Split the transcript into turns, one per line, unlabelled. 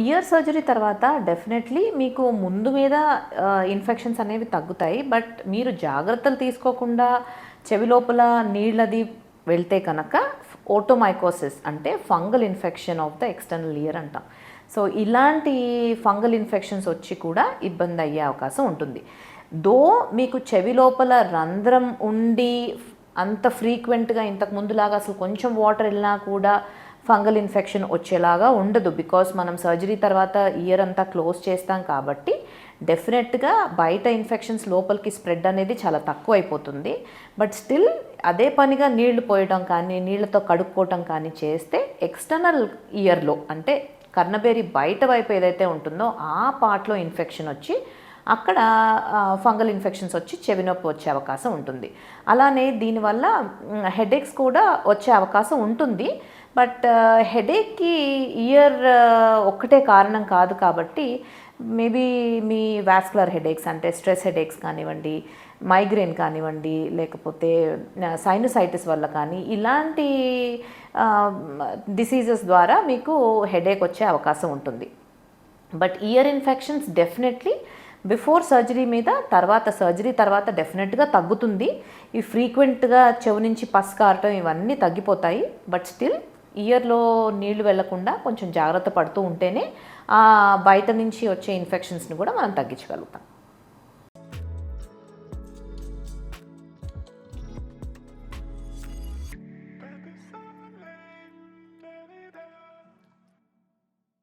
Year surgery తర్వాత definitely మీకు ముందు మీద ఇన్ఫెక్షన్స్ అనేవి తగ్గుతాయి. బట్ మీరు జాగ్రత్తలు తీసుకోకుండా చెవి లోపల నీళ్ళది వెళ్తే కనుక ఓటోమైకోసిస్ అంటే fungal infection of the external ear అంటాం. సో ఇలాంటి ఫంగల్ ఇన్ఫెక్షన్స్ వచ్చి కూడా ఇబ్బంది అయ్యే అవకాశం ఉంటుంది. దో మీకు చెవి లోపల రంధ్రం ఉండి అంత ఫ్రీక్వెంట్గా ఇంతకు ముందులాగా అసలు కొంచెం వాటర్ వెళ్ళినా కూడా ఫంగల్ ఇన్ఫెక్షన్ వచ్చేలాగా ఉండదు. బికాస్ మనం సర్జరీ తర్వాత ఇయర్ అంతా క్లోజ్ చేస్తాం కాబట్టి డెఫినెట్గా బయట ఇన్ఫెక్షన్స్ లోపలికి స్ప్రెడ్ అనేది చాలా తక్కువ అయిపోతుంది. బట్ స్టిల్ అదే పనిగా నీళ్లు పోయడం కానీ నీళ్లతో కడుక్కోవటం కానీ చేస్తే ఎక్స్టర్నల్ ఇయర్లో అంటే కర్ణబేరి బయట వైపు ఏదైతే ఉంటుందో ఆ పార్ట్లో ఇన్ఫెక్షన్ వచ్చి అక్కడ ఫంగల్ ఇన్ఫెక్షన్స్ వచ్చి చెవి నొప్పి వచ్చే అవకాశం ఉంటుంది. అలానే దీనివల్ల హెడేక్స్ కూడా వచ్చే అవకాశం ఉంటుంది. బట్ హెడేక్కి ఇయర్ ఒక్కటే కారణం కాదు కాబట్టి మేబీ మీ వాస్కులర్ హెడేక్స్ అంటే స్ట్రెస్ హెడేక్స్ కానివ్వండి, మైగ్రేన్ కానివ్వండి, లేకపోతే సైనసైటిస్ వల్ల కానీ ఇలాంటి డిసీజెస్ ద్వారా మీకు హెడేక్ వచ్చే అవకాశం ఉంటుంది. But year infections definitely before surgery మీద సర్జరీ తర్వాత డెఫినెట్గా తగ్గుతుంది. ఈ ఫ్రీక్వెంట్గా చెవి నుంచి పస్ కారటం ఇవన్నీ తగ్గిపోతాయి. బట్ స్టిల్ ఇయర్లో నీళ్లు వెళ్లకుండా కొంచెం జాగ్రత్త పడుతూ ఉంటేనే బయట నుంచి వచ్చే ఇన్ఫెక్షన్స్ని కూడా మనం తగ్గించగలుగుతాం.